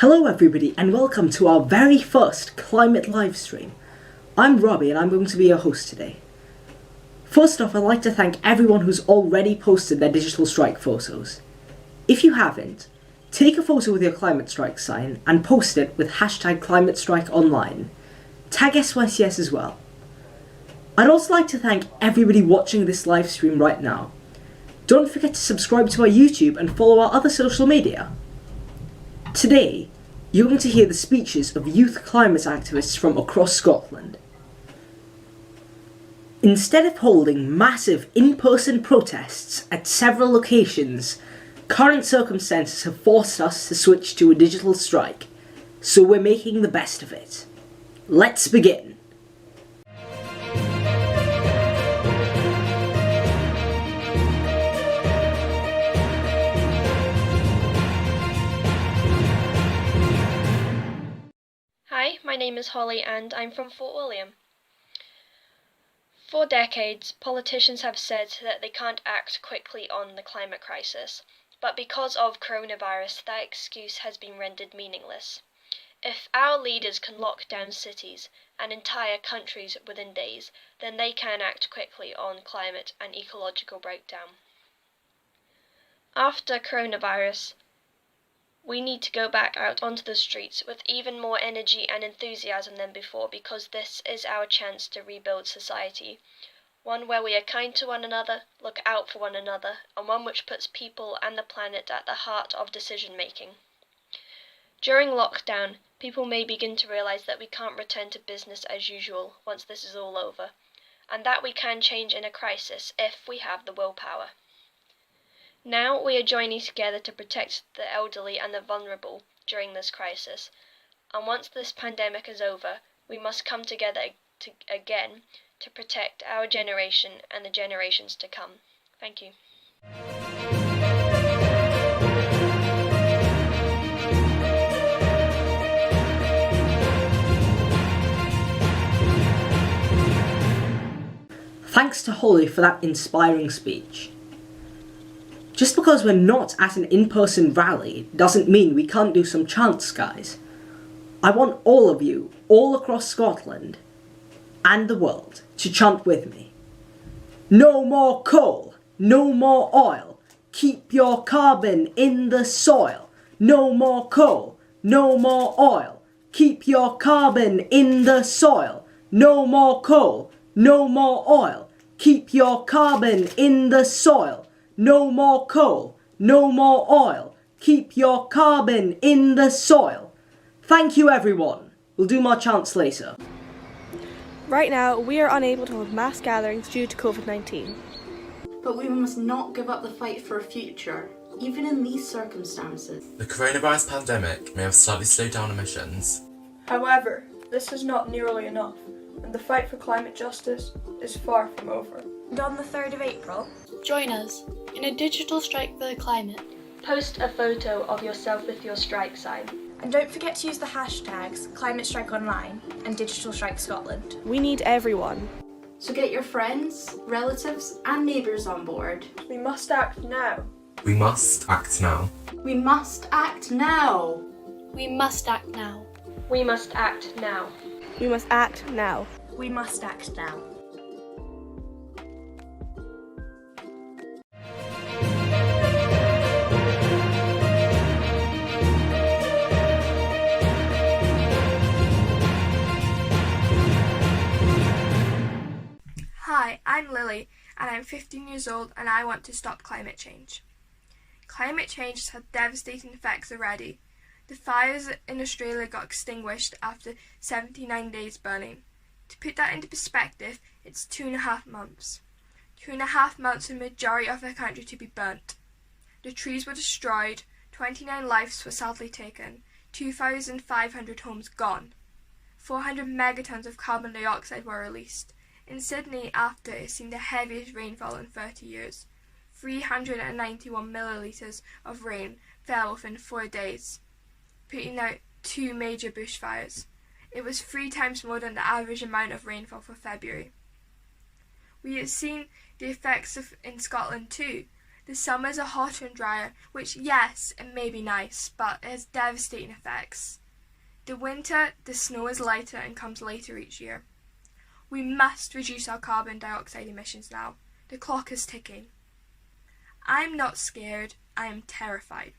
Hello everybody and welcome to our very first climate livestream. I'm Robbie and I'm going to be your host today. First off, I'd like to thank everyone who's already posted their digital strike photos. If you haven't, take a photo with your climate strike sign and post it with hashtag #ClimateStrikeOnline. Tag SYCS as well. I'd also like to thank everybody watching this livestream right now. Don't forget to subscribe to our YouTube and follow our other social media. Today, you're going to hear the speeches of youth climate activists from across Scotland. Instead of holding massive in-person protests at several locations, current circumstances have forced us to switch to a digital strike, so we're making the best of it. Let's begin! Hi, my name is Holly and I'm from Fort William. For decades, politicians have said that they can't act quickly on the climate crisis, but because of coronavirus, that excuse has been rendered meaningless. If our leaders can lock down cities and entire countries within days, then they can act quickly on climate and ecological breakdown. After coronavirus, we need to go back out onto the streets with even more energy and enthusiasm than before, because this is our chance to rebuild society. One where we are kind to one another, look out for one another, and one which puts people and the planet at the heart of decision making. During lockdown, people may begin to realise that we can't return to business as usual once this is all over, and that we can change in a crisis if we have the willpower. Now we are joining together to protect the elderly and the vulnerable during this crisis, and once this pandemic is over, we must come together again to protect our generation and the generations to come. Thank you. Thanks to Holly for that inspiring speech. Just because we're not at an in-person rally doesn't mean we can't do some chants, guys. I want all of you, all across Scotland and the world, to chant with me. No more coal, no more oil, keep your carbon in the soil. No more coal, no more oil, keep your carbon in the soil. No more coal, no more oil, keep your carbon in the soil. No more coal, no more oil, keep your carbon in the soil. Thank you everyone. We'll do more chants later. Right now, we are unable to hold mass gatherings due to COVID-19. But we must not give up the fight for a future, even in these circumstances. The coronavirus pandemic may have slightly slowed down emissions. However, this is not nearly enough, and the fight for climate justice is far from over. And on the 3rd of April, join us in a digital strike for the climate. Post a photo of yourself with your strike sign. And don't forget to use the hashtags #ClimateStrikeOnline and Digital Strike Scotland. We need everyone. So get your friends, relatives and neighbours on board. We must act now. We must act now. We must act now. We must act now. We must act now. We must act now. We must act now. Hi, I'm Lily and I'm 15 years old and I want to stop climate change. Climate change has had devastating effects already. The fires in Australia got extinguished after 79 days burning. To put that into perspective, it's 2.5 months. 2.5 months for the majority of the country to be burnt. The trees were destroyed, 29 lives were sadly taken, 2,500 homes gone. 400 megatons of carbon dioxide were released. In Sydney, after it's seen the heaviest rainfall in 30 years, 391 millilitres of rain fell within 4 days, putting out 2 major bushfires. It was 3 times more than the average amount of rainfall for February. We have seen the effects in Scotland too. The summers are hotter and drier, which, yes, it may be nice, but it has devastating effects. The winter, the snow is lighter and comes later each year. We must reduce our carbon dioxide emissions now. The clock is ticking. I am not scared, I am terrified.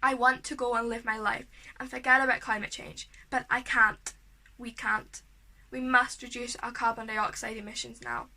I want to go and live my life and forget about climate change, but I can't. We can't. We must reduce our carbon dioxide emissions now.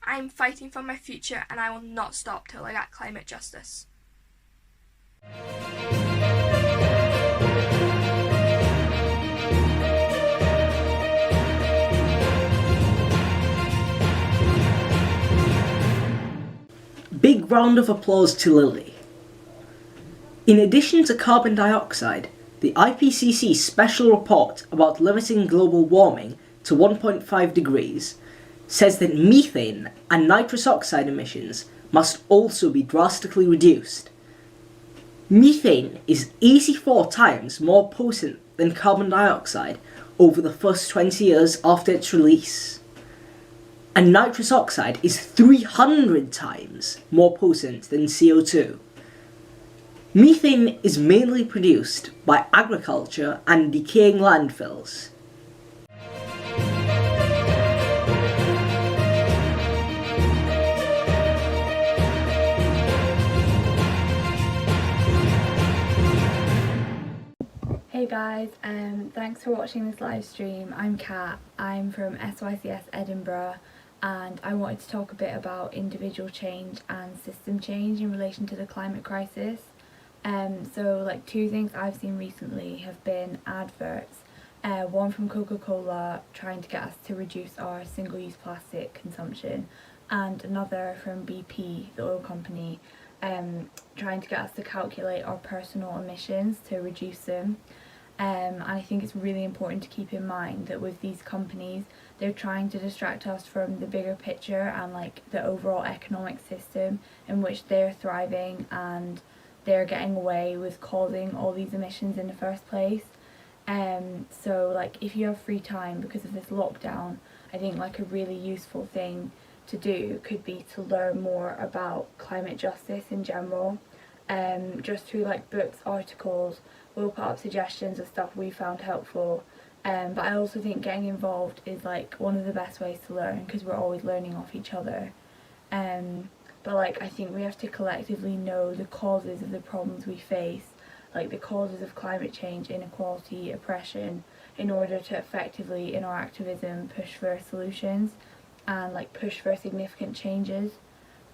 I am fighting for my future and I will not stop till I get climate justice. Big round of applause to Lily. In addition to carbon dioxide, the IPCC special report about limiting global warming to 1.5 degrees says that methane and nitrous oxide emissions must also be drastically reduced. Methane is 84 times more potent than carbon dioxide over the first 20 years after its release. And nitrous oxide is 300 times more potent than CO2. Methane is mainly produced by agriculture and decaying landfills. Hey guys, thanks for watching this live stream. I'm Kat, I'm from SYCS Edinburgh, and I wanted to talk a bit about individual change and system change in relation to the climate crisis. So like two things I've seen recently have been adverts, one from Coca-Cola trying to get us to reduce our single-use plastic consumption, and another from BP, the oil company, trying to get us to calculate our personal emissions to reduce them. And I think it's really important to keep in mind that with these companies, they're trying to distract us from the bigger picture and like the overall economic system in which they're thriving, and they're getting away with causing all these emissions in the first place. So like if you have free time because of this lockdown, I think like a really useful thing to do could be to learn more about climate justice in general, just through like books, articles. We'll put up suggestions of stuff we found helpful, but I also think getting involved is like one of the best ways to learn, because we're always learning off each other. But like I think we have to collectively know the causes of the problems we face, like the causes of climate change, inequality, oppression, in order to effectively in our activism push for solutions and like push for significant changes.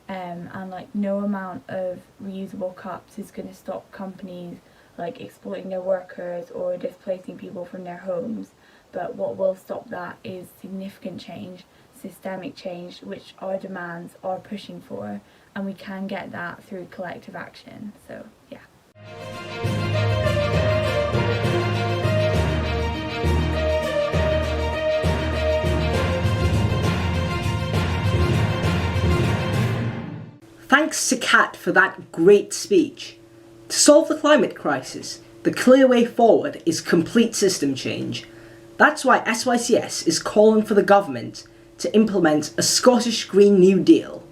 And like no amount of reusable cups is going to stop companies like exploiting their workers or displacing people from their homes, but what will stop that is significant change, systemic change, which our demands are pushing for, and we can get that through collective action. So yeah. Thanks to Kat for that great speech. To solve the climate crisis, the clear way forward is complete system change. That's why SYCS is calling for the government to implement a Scottish Green New Deal.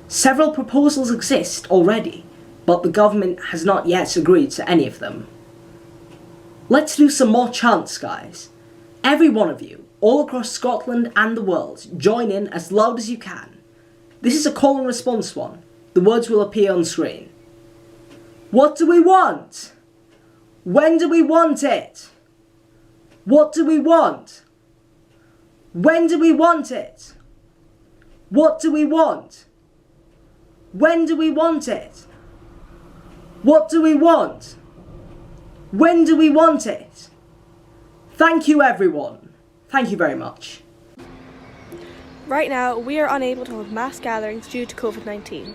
Several proposals exist already, but the government has not yet agreed to any of them. Let's do some more chants, guys. Every one of you, all across Scotland and the world, join in as loud as you can. This is a call and response one. The words will appear on screen. What do we want? When do we want it? What do we want? When do we want it? What do we want? When do we want it? What do we want? When do we want it? Thank you, everyone. Thank you very much. Right now, we are unable to hold mass gatherings due to COVID-19.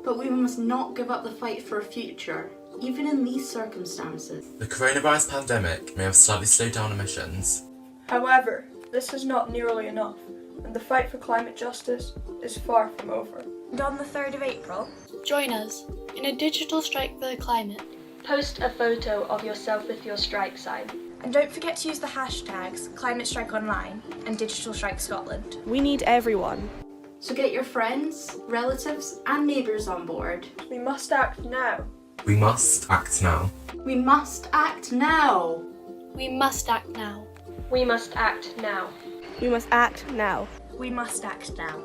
But we must not give up the fight for a future, even in these circumstances. The coronavirus pandemic may have slightly slowed down emissions. However, this is not nearly enough, and the fight for climate justice is far from over. And on the 3rd of April, Join us in a digital strike for the climate. Post a photo of yourself with your strike sign. and don't forget to use the hashtags Climate Strike Online and Digital Strike Scotland. We need everyone. So get your friends, relatives, and neighbours on board. We must act now. We must act now. We must act now. We must act now. We must act now. We must act now. We must act now.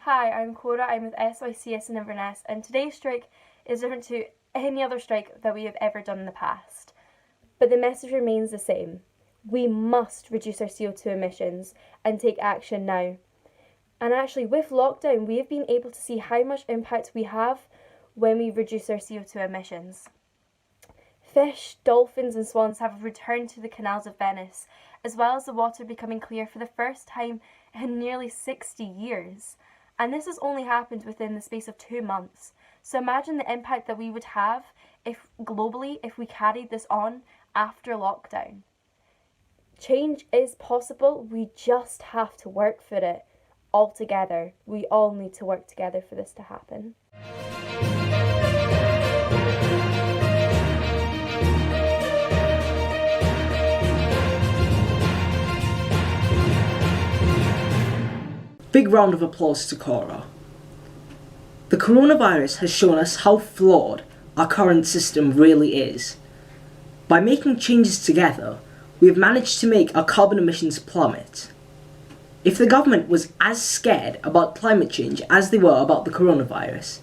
Hi, I'm Cora, I'm with SYCS in Inverness, and today's strike is different to any other strike that we have ever done in the past. But the message remains the same. We must reduce our CO2 emissions and take action now. And actually, with lockdown, we have been able to see how much impact we have when we reduce our CO2 emissions. Fish, dolphins and swans have returned to the canals of Venice, as well as the water becoming clear for the first time in nearly 60 years. And this has only happened within the space of 2 months. So imagine the impact that we would have globally if we carried this on after lockdown. Change is possible, we just have to work for it all together. We all need to work together for this to happen. Big round of applause to Cora. The coronavirus has shown us how flawed our current system really is. By making changes together, we have managed to make our carbon emissions plummet. If the government was as scared about climate change as they were about the coronavirus,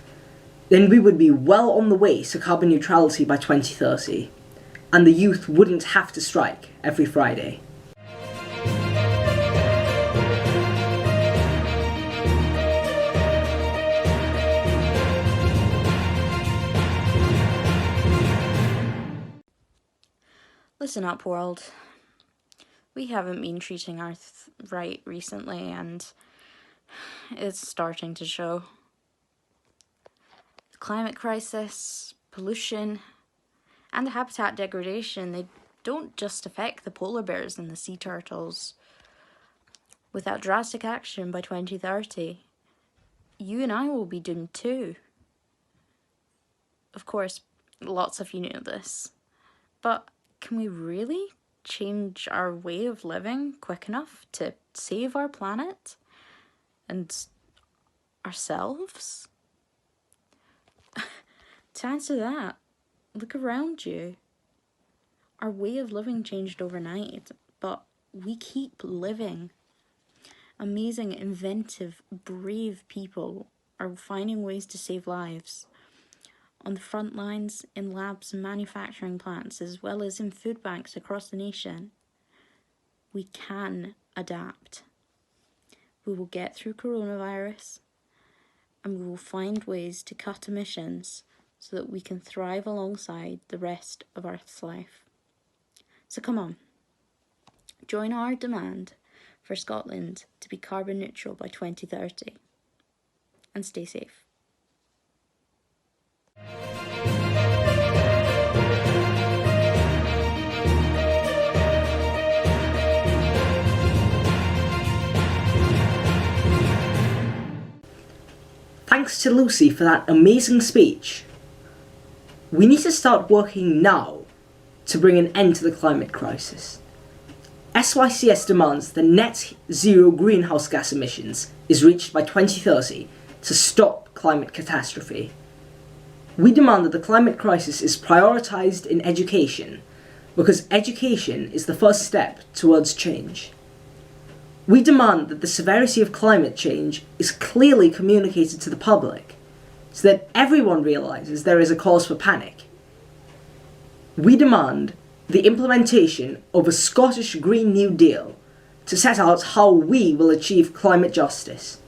then we would be well on the way to carbon neutrality by 2030, and the youth wouldn't have to strike every Friday. Listen up, world. We haven't been treating Earth right recently, and it's starting to show. The climate crisis, pollution, and the habitat degradation, they don't just affect the polar bears and the sea turtles. Without drastic action by 2030, you and I will be doomed too. Of course, lots of you know this, but can we really change our way of living quick enough to save our planet and ourselves? To answer that, look around you. Our way of living changed overnight, but we keep living. Amazing, inventive, brave people are finding ways to save lives. On the front lines, in labs and manufacturing plants, as well as in food banks across the nation. We can adapt. We will get through coronavirus, and we will find ways to cut emissions so that we can thrive alongside the rest of Earth's life. So come on, join our demand for Scotland to be carbon neutral by 2030, and stay safe. Thanks to Lucy for that amazing speech. We need to start working now to bring an end to the climate crisis. SYCS demands the net zero greenhouse gas emissions is reached by 2030 to stop climate catastrophe. We demand that the climate crisis is prioritised in education, because education is the first step towards change. We demand that the severity of climate change is clearly communicated to the public, so that everyone realises there is a cause for panic. We demand the implementation of a Scottish Green New Deal to set out how we will achieve climate justice.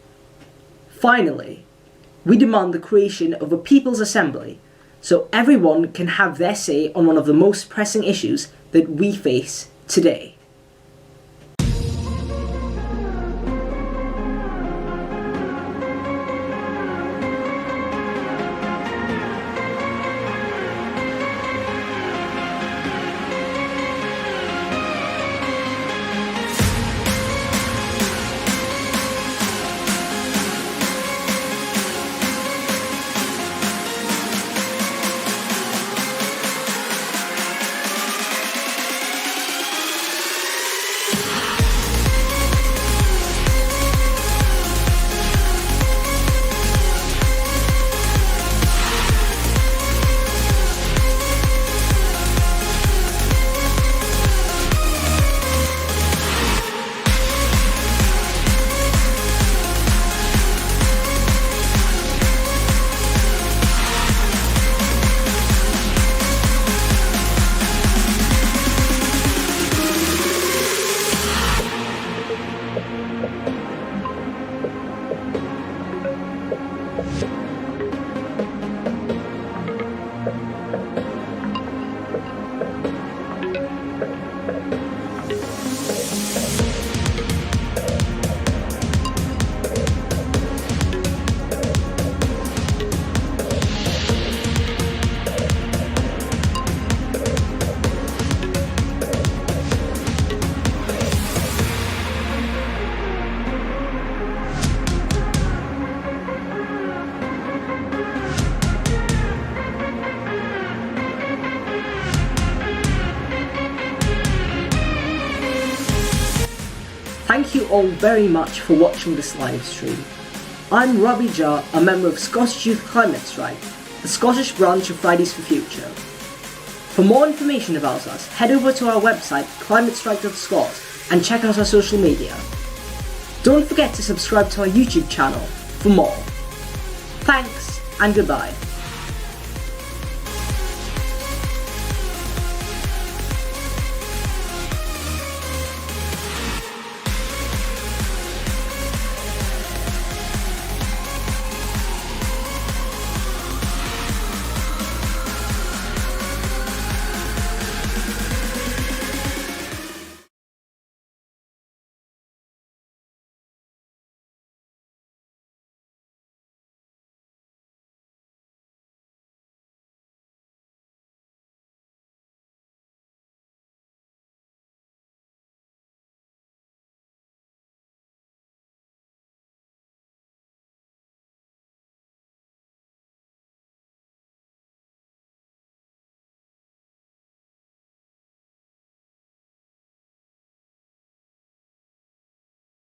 Finally, we demand the creation of a People's Assembly so everyone can have their say on one of the most pressing issues that we face today. all very much for watching this live stream. I'm Robbie Jar, a member of Scottish Youth Climate Strike, the Scottish branch of Fridays for Future. For more information about us, head over to our website climatestrike.scot and check out our social media. Don't forget to subscribe to our YouTube channel for more. Thanks and goodbye.